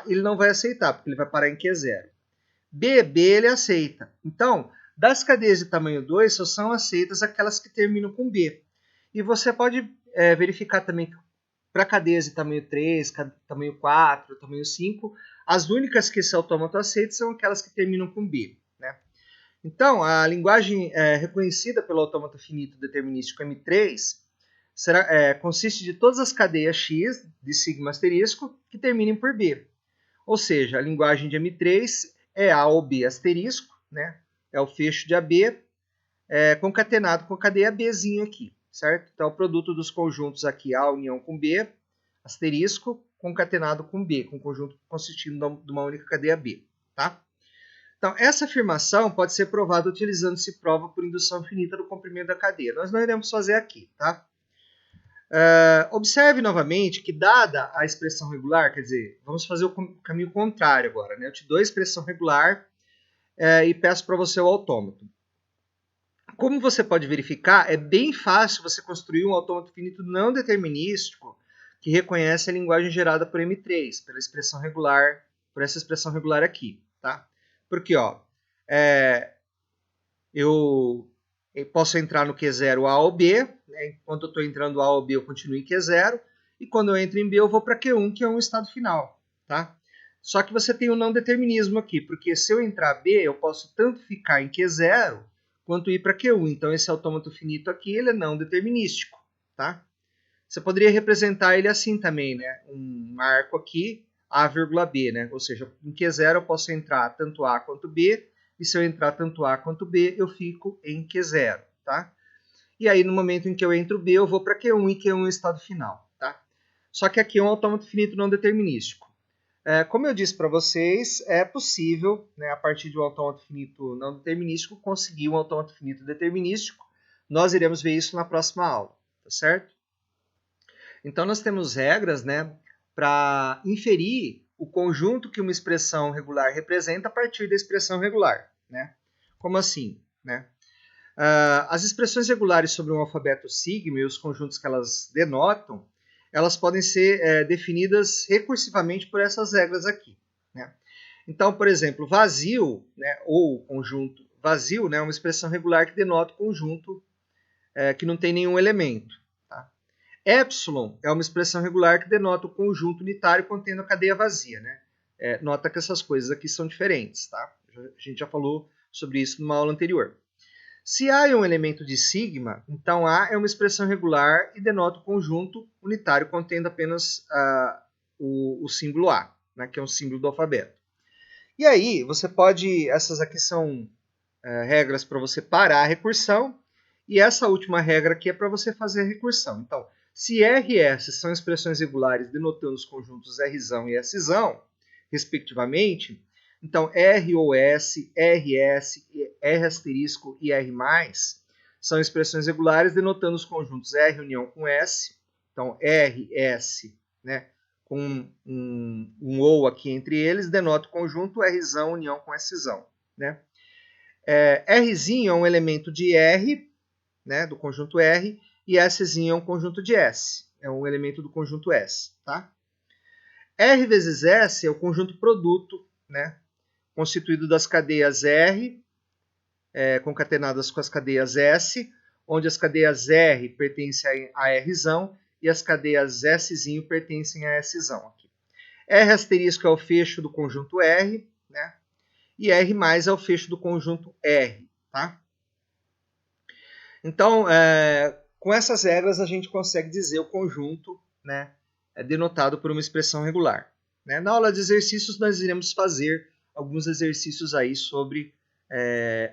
ele não vai aceitar, porque ele vai parar em Q0. BB ele aceita. Então, das cadeias de tamanho 2, só são aceitas aquelas que terminam com B. E você pode verificar também para cadeias de tamanho 3, tamanho 4, tamanho 5, as únicas que esse autômato aceita são aquelas que terminam com B, né? Então, a linguagem reconhecida pelo autômato finito determinístico M3 consiste de todas as cadeias X de sigma asterisco que terminem por B. Ou seja, a linguagem de M3 é A ou B asterisco, né? É o fecho de AB concatenado com a cadeia Bzinho aqui, certo? Então, o produto dos conjuntos aqui, A união com B, asterisco, concatenado com B, com o conjunto consistindo de uma única cadeia B, tá? Então, essa afirmação pode ser provada utilizando-se prova por indução finita do comprimento da cadeia. Nós não iremos fazer aqui, tá? Observe novamente que, dada a expressão regular, quer dizer, vamos fazer o caminho contrário agora, né? Eu te dou a expressão regular e peço para você o autômato. Como você pode verificar, é bem fácil você construir um autômato finito não determinístico que reconhece a linguagem gerada por M3, pela expressão regular, por essa expressão regular aqui, tá? Porque, ó, eu posso entrar no Q0 A ou B, né? Quando eu estou entrando A ou B, eu continuo em Q0, e quando eu entro em B, eu vou para Q1, que é um estado final, tá? Só que você tem um não determinismo aqui, porque se eu entrar B, eu posso tanto ficar em Q0 quanto ir para Q1. Então, esse autômato finito aqui, ele é não determinístico, tá? Você poderia representar ele assim também, né? Um arco aqui, A, B, né? Ou seja, em Q0 eu posso entrar tanto A quanto B, e se eu entrar tanto A quanto B, eu fico em Q0, tá? E aí, no momento em que eu entro B, eu vou para Q1 e Q1 é o estado final, tá? Só que aqui é um autômato finito não determinístico. Como eu disse para vocês, é possível, né, a partir de um autômato finito não determinístico, conseguir um autômato finito determinístico. Nós iremos ver isso na próxima aula, tá certo? Então, nós temos regras, né, para inferir o conjunto que uma expressão regular representa a partir da expressão regular, né? Como assim, né? As expressões regulares sobre um alfabeto sigma e os conjuntos que elas denotam, elas podem ser definidas recursivamente por essas regras aqui, né? Então, por exemplo, vazio, né, ou conjunto vazio, né, é uma expressão regular que denota o conjunto que não tem nenhum elemento. Tá? Epsilon é uma expressão regular que denota o conjunto unitário contendo a cadeia vazia. Né? Nota que essas coisas aqui são diferentes. Tá? A gente já falou sobre isso numa aula anterior. Se A é um elemento de sigma, então A é uma expressão regular e denota o conjunto unitário contendo apenas o símbolo A, né, que é um símbolo do alfabeto. E aí, você pode... Essas aqui são regras para você parar a recursão, e essa última regra aqui é para você fazer a recursão. Então, se R e S são expressões regulares denotando os conjuntos R e S, respectivamente, então R ou S, RS, R asterisco e R+, são expressões regulares denotando os conjuntos R união com S. Então, R, S, né, com um ou aqui entre eles, denota o conjunto Rzão união com Szão. Né? Rzinho é um elemento de R, né, do conjunto R, e Szinho é um conjunto de S, é um elemento do conjunto S. Tá? R vezes S é o conjunto produto, né, constituído das cadeias R, concatenadas com as cadeias S, onde as cadeias R pertencem a Rzão e as cadeias Szinho pertencem a Szão. Aqui. R asterisco é o fecho do conjunto R, né, e R mais é o fecho do conjunto R. Tá? Então, com essas regras, a gente consegue dizer o conjunto, né, denotado por uma expressão regular. Né? Na aula de exercícios, nós iremos fazer alguns exercícios aí sobre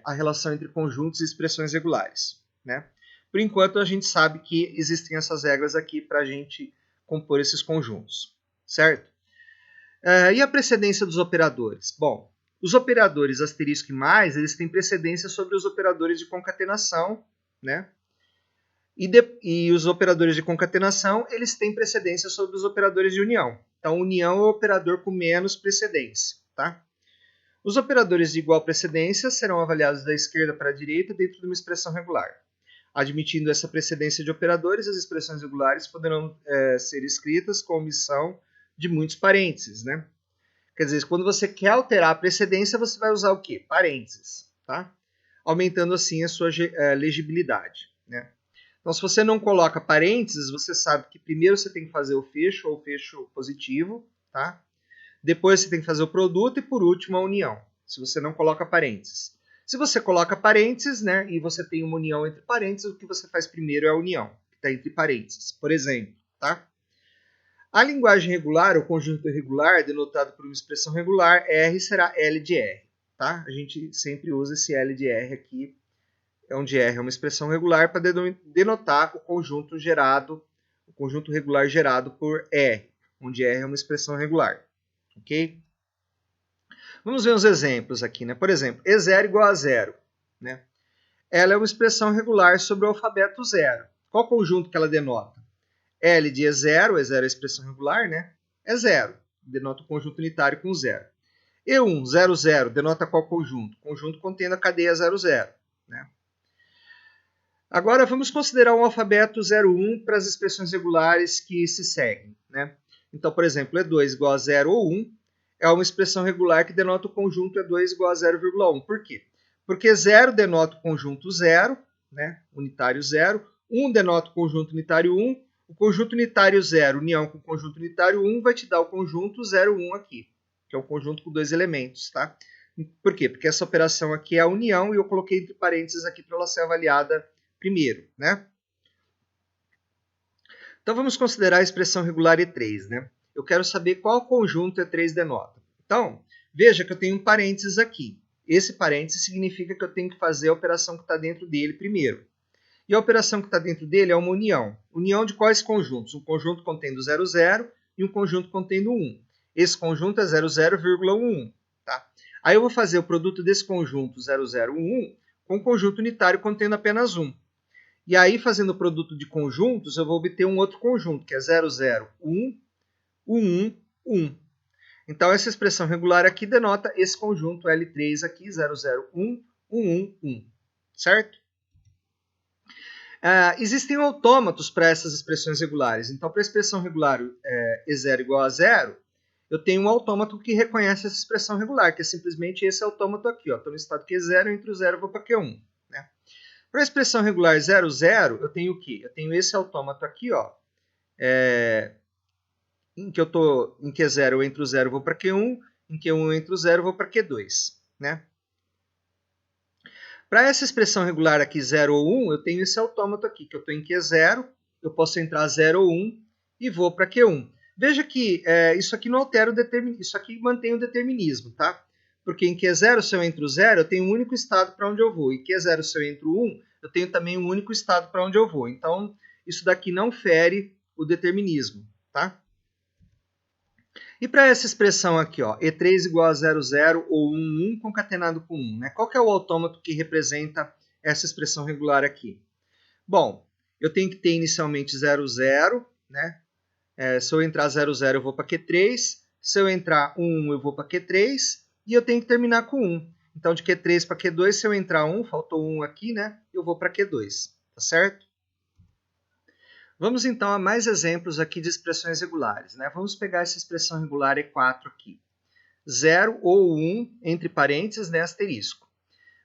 a relação entre conjuntos e expressões regulares. Né? Por enquanto, a gente sabe que existem essas regras aqui para a gente compor esses conjuntos. Certo? E a precedência dos operadores? Bom, os operadores asterisco e mais, eles têm precedência sobre os operadores de concatenação, né? E os operadores de concatenação, eles têm precedência sobre os operadores de união. Então, união é o operador com menos precedência. Tá? Os operadores de igual precedência serão avaliados da esquerda para a direita dentro de uma expressão regular. Admitindo essa precedência de operadores, as expressões regulares poderão ser escritas com omissão de muitos parênteses. Né? Quer dizer, quando você quer alterar a precedência, você vai usar o quê? Parênteses. Tá? Aumentando assim a sua legibilidade. Né? Então, se você não coloca parênteses, você sabe que primeiro você tem que fazer o fecho ou fecho positivo, tá? Depois você tem que fazer o produto e por último a união, se você não coloca parênteses. Se você coloca parênteses, né, e você tem uma união entre parênteses, o que você faz primeiro é a união, que está entre parênteses, por exemplo, tá? A linguagem regular, o conjunto irregular, denotado por uma expressão regular, R será L de R, tá? A gente sempre usa esse L de R aqui, onde R é uma expressão regular para denotar o conjunto regular gerado por R, onde R é uma expressão regular. Ok? Vamos ver uns exemplos aqui. Né? Por exemplo, E0 igual a 0. Né? Ela é uma expressão regular sobre o alfabeto 0. Qual conjunto que ela denota? L de E0 é a expressão regular, né? É 0. Denota o conjunto unitário com 0. E1, 0, 0, denota qual conjunto? Conjunto contendo a cadeia 0, 0. Né? Agora vamos considerar um alfabeto 01 para as expressões regulares que se seguem. Né? Então, por exemplo, E2 igual a 0 ou 1 é uma expressão regular que denota o conjunto E2 igual a 0,1. Por quê? Porque 0 denota o conjunto 0, né? Unitário 0. 1 denota o conjunto unitário 1. O conjunto unitário 0, união com o conjunto unitário 1, vai te dar o conjunto 0, 1 aqui, que é um conjunto com dois elementos. Tá? Por quê? Porque essa operação aqui é a união e eu coloquei entre parênteses aqui para ela ser avaliada primeiro, né? Então vamos considerar a expressão regular E3, né? Eu quero saber qual conjunto E3 denota. Então, veja que eu tenho um parênteses aqui. Esse parênteses significa que eu tenho que fazer a operação que está dentro dele primeiro. E a operação que está dentro dele é uma união. União de quais conjuntos? Um conjunto contendo 0, 0 e um conjunto contendo 1. Esse conjunto é 0, 0,11. Tá? Aí eu vou fazer o produto desse conjunto 0, 0, 1 com um conjunto unitário contendo apenas 1. E aí, fazendo o produto de conjuntos, eu vou obter um outro conjunto, que é 0, 0, 1, 1, 1. Então, essa expressão regular aqui denota esse conjunto L3 aqui, 0, 0, 1, 1, 1. Certo? Existem autômatos para essas expressões regulares. Então, para a expressão regular E0 igual a 0, eu tenho um autômato que reconhece essa expressão regular, que é simplesmente esse autômato aqui. Estou no estado Q0, entre o 0 eu vou para Q1. Né? Para a expressão regular 0, 0, eu tenho o quê? Eu tenho esse autômato aqui, ó, em que eu estou em Q0 eu entro o 0 eu vou para Q1, em Q1 eu entro o 0 eu vou para Q2. Né? Para essa expressão regular aqui 0 ou 1, eu tenho esse autômato aqui, que eu estou em Q0, eu posso entrar 0 ou 1 e vou para Q1. Veja que isso aqui não altera o determinismo, isso aqui mantém o determinismo, tá? Porque em Q0, se eu entro 0, eu tenho um único estado para onde eu vou. E Q0, se eu entro 1, eu tenho também um único estado para onde eu vou. Então, isso daqui não fere o determinismo, tá? E para essa expressão aqui, ó, E3 igual a 0, 0 ou 1, 1 concatenado com 1, né? Qual que é o autômato que representa essa expressão regular aqui? Bom, eu tenho que ter inicialmente 0, 0, né? Se eu entrar 0, 0, eu vou para Q3. Se eu entrar 1, eu vou para Q3. E eu tenho que terminar com 1. Então, de Q3 para Q2, se eu entrar 1, faltou 1 aqui, né? Eu vou para Q2, tá certo? Vamos então a mais exemplos aqui de expressões regulares, né? Vamos pegar essa expressão regular E4 aqui. 0 ou 1, entre parênteses, né? Asterisco.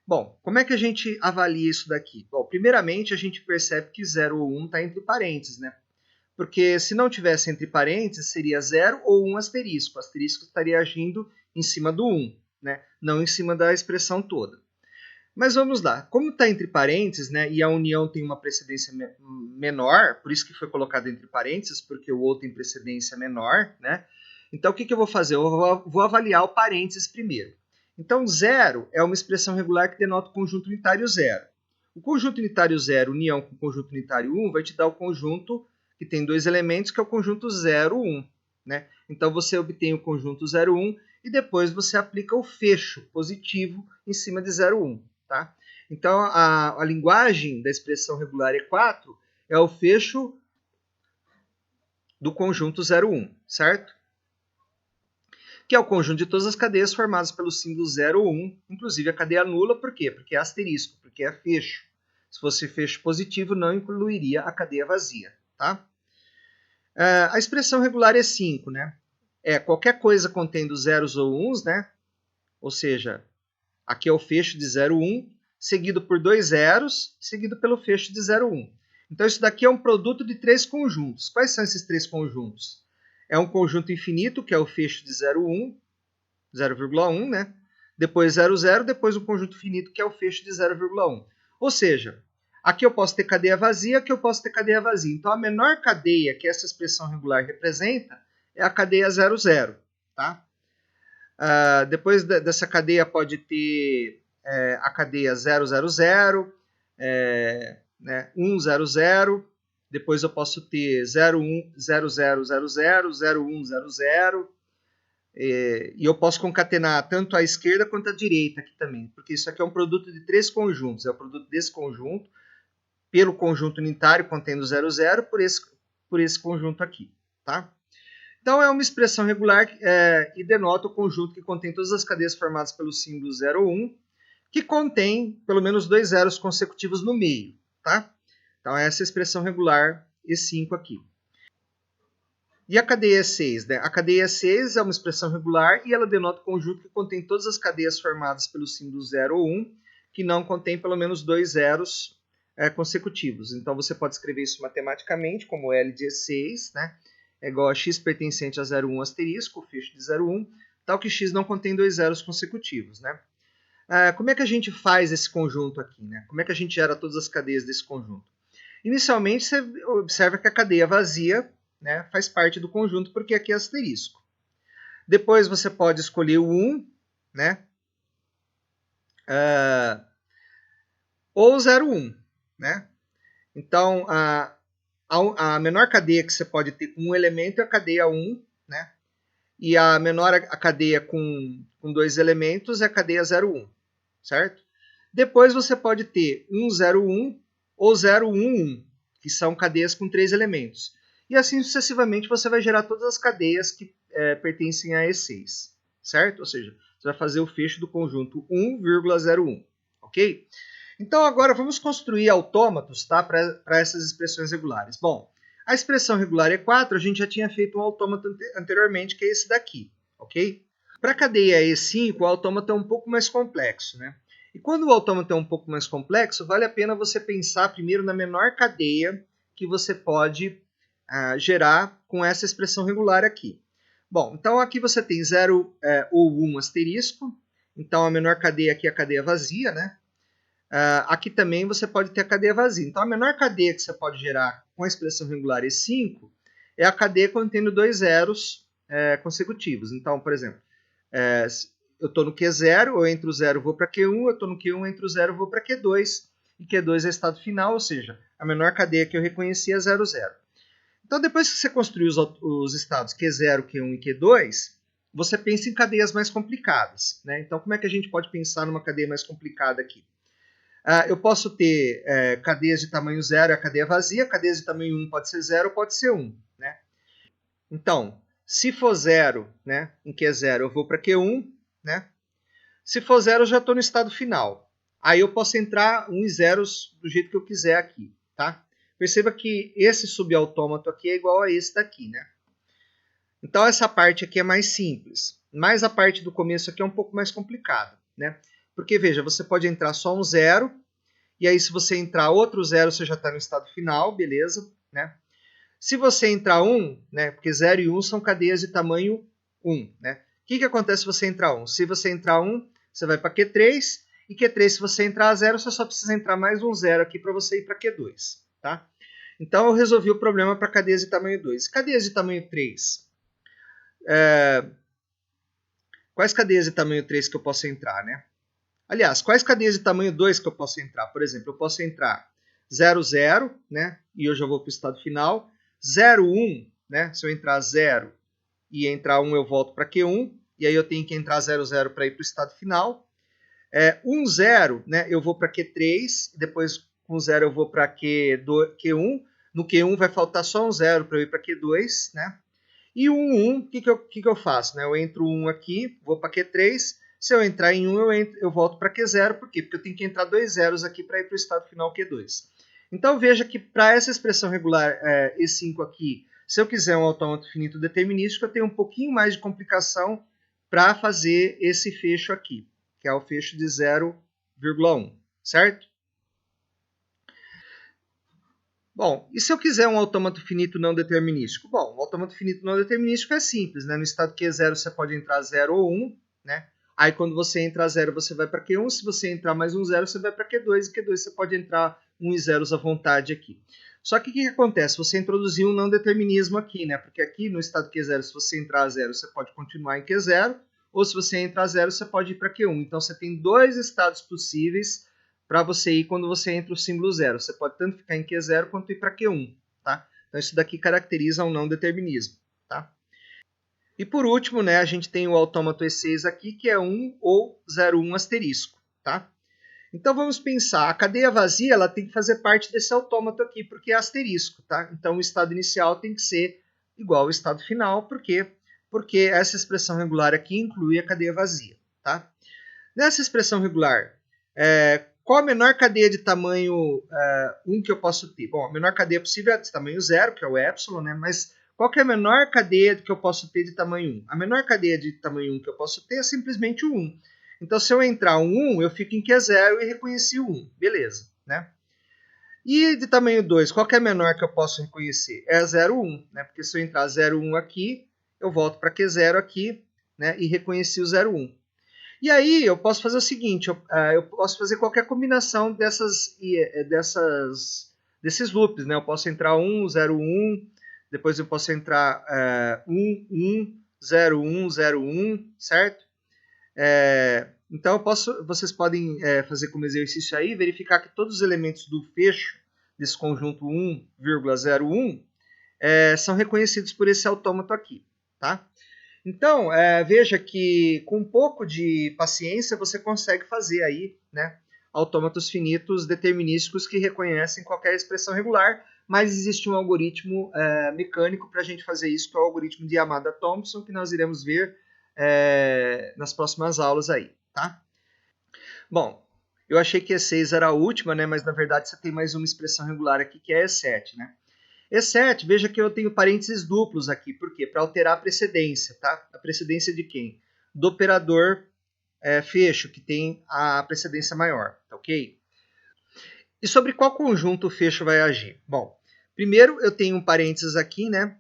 Bom, como é que a gente avalia isso daqui? Bom, primeiramente, a gente percebe que 0 ou 1 está entre parênteses, né? Porque se não tivesse entre parênteses, seria 0 ou 1 asterisco. O asterisco estaria agindo em cima do 1, né? Não em cima da expressão toda. Mas vamos lá. Como está entre parênteses, né, e a união tem uma precedência menor, por isso que foi colocado entre parênteses, porque o outro tem precedência menor, né? Então, o que eu vou fazer? Eu vou avaliar o parênteses primeiro. Então, 0 é uma expressão regular que denota o conjunto unitário 0. O conjunto unitário 0, união com o conjunto unitário 1, vai te dar o conjunto que tem dois elementos, que é o conjunto 0, 1. Né? Então, você obtém o conjunto 0, 1 e depois você aplica o fecho positivo em cima de 0, 1. Tá? Então, a linguagem da expressão regular E4 é o fecho do conjunto 0, 1, certo? Que é o conjunto de todas as cadeias formadas pelo símbolo 0 ou 1, inclusive a cadeia nula, por quê? Porque é asterisco, porque é fecho. Se fosse fecho positivo, não incluiria a cadeia vazia. Tá? A expressão regular E5, né? É qualquer coisa contendo zeros ou uns, né? Ou seja, aqui é o fecho de 0, 1, seguido por dois zeros, seguido pelo fecho de 0, 1. Então, isso daqui é um produto de três conjuntos. Quais são esses três conjuntos? É um conjunto infinito, que é o fecho de 0, 1, 0,1, né? Depois 0, 0, depois um conjunto finito, que é o fecho de 0,1. Ou seja, aqui eu posso ter cadeia vazia, aqui eu posso ter cadeia vazia. Então, a menor cadeia que essa expressão regular representa é a cadeia 0, 0. Tá? Depois dessa cadeia pode ter a cadeia 0, 0, 0, né, 1, 0, 0. Depois eu posso ter 0, 1, 0, 0, 0, 0, 0, 1, 0, 0. E eu posso concatenar tanto a esquerda quanto a direita aqui também, porque isso aqui é um produto de três conjuntos. É o produto desse conjunto pelo conjunto unitário contendo 0, 0 por esse conjunto aqui. Tá? Então, é uma expressão regular e denota o conjunto que contém todas as cadeias formadas pelo símbolo 0 ou 1, que contém pelo menos dois zeros consecutivos no meio. Tá? Então, essa é a expressão regular E5 aqui. E a cadeia E6? Né? A cadeia E6 é uma expressão regular e ela denota o conjunto que contém todas as cadeias formadas pelo símbolo 0 ou 1, que não contém pelo menos dois zeros consecutivos. Então, você pode escrever isso matematicamente como L de E6, né? É igual a x pertencente a 0, 1 asterisco, o fecho de 0, 1, tal que x não contém dois zeros consecutivos. Né? Como é que a gente faz esse conjunto aqui? Né? Como é que a gente gera todas as cadeias desse conjunto? Inicialmente, você observa que a cadeia vazia, né, faz parte do conjunto, porque aqui é asterisco. Depois você pode escolher o 1, né? Ou o 0, 1. Né? Então, a menor cadeia que você pode ter com um elemento é a cadeia 1, né? E a menor a cadeia com dois elementos é a cadeia 0, 1, certo? Depois você pode ter 1, 0, 1 ou 0, 1, 1, que são cadeias com três elementos. E assim sucessivamente você vai gerar todas as cadeias que pertencem a E6, certo? Ou seja, você vai fazer o fecho do conjunto 1,01, ok? Então agora vamos construir autômatos, tá, para essas expressões regulares. Bom, a expressão regular E4 a gente já tinha feito um autômato anteriormente, que é esse daqui, ok? Para a cadeia E5, o autômato é um pouco mais complexo, né? E quando o autômato é um pouco mais complexo, vale a pena você pensar primeiro na menor cadeia que você pode gerar com essa expressão regular aqui. Bom, então aqui você tem 0 ou 1 asterisco, então a menor cadeia aqui é a cadeia vazia, né? Aqui também você pode ter a cadeia vazia. Então, a menor cadeia que você pode gerar com a expressão regular E5 é a cadeia contendo dois zeros consecutivos. Então, por exemplo, eu estou no Q0, eu entro o 0 vou para Q1, eu estou no Q1, entro o 0 vou para Q2, e Q2 é estado final, ou seja, a menor cadeia que eu reconheci é 0, 0. Então, depois que você construir os estados Q0, Q1 e Q2, você pensa em cadeias mais complicadas. Né? Então, como é que a gente pode pensar numa cadeia mais complicada aqui? Eu posso ter cadeias de tamanho 0 e a cadeia vazia, cadeias de tamanho 1 pode ser 0 ou pode ser 1. Né? Então, se for 0, né, em Q0 eu vou para Q1, né? Se for 0 eu já estou no estado final. Aí eu posso entrar 1 e zeros do jeito que eu quiser aqui. Tá? Perceba que esse subautômato aqui é igual a esse daqui. Né? Então essa parte aqui é mais simples, mas a parte do começo aqui é um pouco mais complicada. Né? Porque, veja, você pode entrar só um 0, e aí se você entrar outro 0, você já está no estado final, beleza? Né? Se você entrar 1, né, porque 0 e 1 são cadeias de tamanho 1. Né? O que acontece se você entrar 1? Se você entrar 1, você vai para Q3, e Q3, se você entrar 0, você só precisa entrar mais um 0 aqui para você ir para Q2. Tá? Então eu resolvi o problema para cadeias de tamanho 2. Cadeias de tamanho 3? Quais cadeias de tamanho 3 que eu posso entrar? Né? Aliás, quais cadeias de tamanho 2 que eu posso entrar? Por exemplo, eu posso entrar 0, 0, né? E eu já vou para o estado final. 0, 1, né? Se eu entrar 0 e entrar 1, eu volto para Q1. E aí eu tenho que entrar 0, 0 para ir para o estado final. 1, 0, né? Eu vou para Q3. E depois com 0 eu vou para Q1. No Q1 vai faltar só um 0 para eu ir para Q2, né? E o 1, o que eu faço? Né? Eu entro 1 aqui, vou para Q3. Se eu entrar em 1, eu volto para Q0. Por quê? Porque eu tenho que entrar 2 zeros aqui para ir para o estado final Q2. Então veja que para essa expressão regular E5 aqui, se eu quiser um autômato finito determinístico, eu tenho um pouquinho mais de complicação para fazer esse fecho aqui, que é o fecho de 0,1, certo? Bom, e se eu quiser um autômato finito não determinístico? Bom, o autômato finito não determinístico é simples, né? No estado Q0 você pode entrar 0 ou 1, né? Aí quando você entra 0 você vai para Q1, se você entrar mais um 0 você vai para Q2, e Q2 você pode entrar 1 e zeros à vontade aqui. Só que o que acontece? Você introduziu um não determinismo aqui, né? Porque aqui no estado Q0, se você entrar 0, você pode continuar em Q0, ou se você entrar 0, você pode ir para Q1. Então você tem dois estados possíveis para você ir quando você entra o símbolo 0. Você pode tanto ficar em Q0 quanto ir para Q1. Tá? Então isso daqui caracteriza um não determinismo. Tá? E por último, né, a gente tem o autômato E6 aqui, que é 1 ou 0,1 asterisco. Tá? Então vamos pensar, a cadeia vazia ela tem que fazer parte desse autômato aqui, porque é asterisco. Tá? Então o estado inicial tem que ser igual ao estado final, por quê? Porque essa expressão regular aqui inclui a cadeia vazia. Tá? Nessa expressão regular, qual a menor cadeia de tamanho 1 que eu posso ter? Bom, a menor cadeia possível é de tamanho 0, que é o epsilon, né? Mas qual que é a menor cadeia que eu posso ter de tamanho 1? A menor cadeia de tamanho 1 que eu posso ter é simplesmente o 1. Então, se eu entrar um 1, eu fico em Q0 e reconheci o 1. Beleza, né? E de tamanho 2, qual que é a menor que eu posso reconhecer? É a 0,1, né? Porque se eu entrar 0,1 aqui, eu volto para Q0 aqui, né? E reconheci o 0,1. E aí eu posso fazer o seguinte, eu posso fazer qualquer combinação desses loops, né? Eu posso entrar 1, 0, 1, depois eu posso entrar 1, 1, 0, 1, 0, 1, certo? Então vocês podem fazer como exercício aí, verificar que todos os elementos do fecho desse conjunto 1,01 são reconhecidos por esse autômato aqui, tá? Então, veja que com um pouco de paciência você consegue fazer aí, né, autômatos finitos determinísticos que reconhecem qualquer expressão regular, mas existe um algoritmo mecânico para a gente fazer isso, que é o algoritmo de Yamada-Thompson, que nós iremos ver nas próximas aulas aí, tá? Bom, eu achei que E6 era a última, né, mas na verdade você tem mais uma expressão regular aqui, que é E7, né? E7, veja que eu tenho parênteses duplos aqui. Por quê? Para alterar a precedência, tá? A precedência de quem? Do operador fecho, que tem a precedência maior, tá ok? E sobre qual conjunto o fecho vai agir? Bom, primeiro eu tenho um parênteses aqui, né?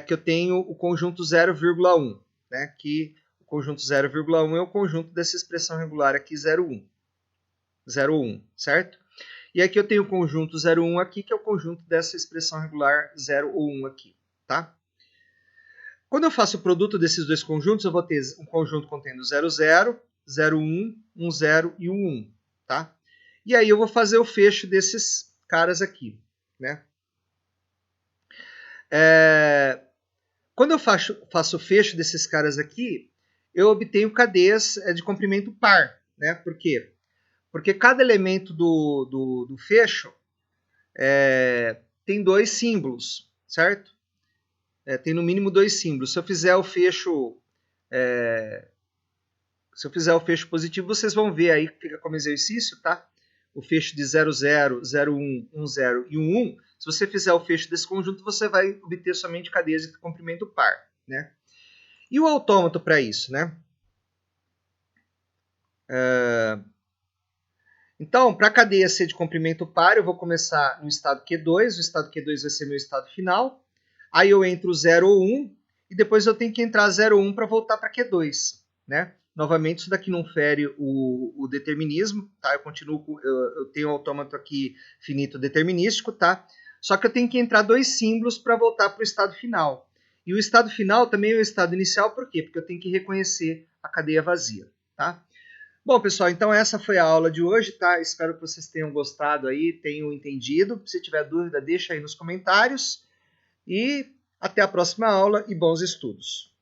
Que eu tenho o conjunto 0,1, né? Que o conjunto 0,1 é o conjunto dessa expressão regular aqui, 0,1. 0,1, certo? E aqui eu tenho o conjunto 0,1 aqui, que é o conjunto dessa expressão regular 0 ou 1 aqui, tá? Quando eu faço o produto desses dois conjuntos, eu vou ter um conjunto contendo 0, 0, 0, 1, 1, 0 e 1, 1, tá? E aí eu vou fazer o fecho desses caras aqui, né? Quando eu faço o fecho desses caras aqui, eu obtenho cadeias de comprimento par, né? Por quê? Porque cada elemento do fecho tem 2 símbolos, certo? Tem no mínimo 2 símbolos. Se eu fizer o fecho positivo, vocês vão ver aí que fica como exercício, tá? O fecho de 0, 0, 0, 1, 1, 0 e 1, 1. Se você fizer o fecho desse conjunto, você vai obter somente cadeias de comprimento par, né? E o autômato para isso, né? Então, para a cadeia ser de comprimento par, eu vou começar no estado Q2. O estado Q2 vai ser meu estado final. Aí eu entro 0 ou 1, e depois eu tenho que entrar 0 ou 1 para voltar para Q2, né? Novamente, isso daqui não fere o determinismo, tá? Eu tenho um autômato aqui finito determinístico, tá? Só que eu tenho que entrar 2 símbolos para voltar para o estado final. E o estado final também é o estado inicial, por quê? Porque eu tenho que reconhecer a cadeia vazia, tá? Bom, pessoal, então essa foi a aula de hoje, tá? Espero que vocês tenham gostado aí, tenham entendido. Se tiver dúvida, deixa aí nos comentários. E até a próxima aula e bons estudos.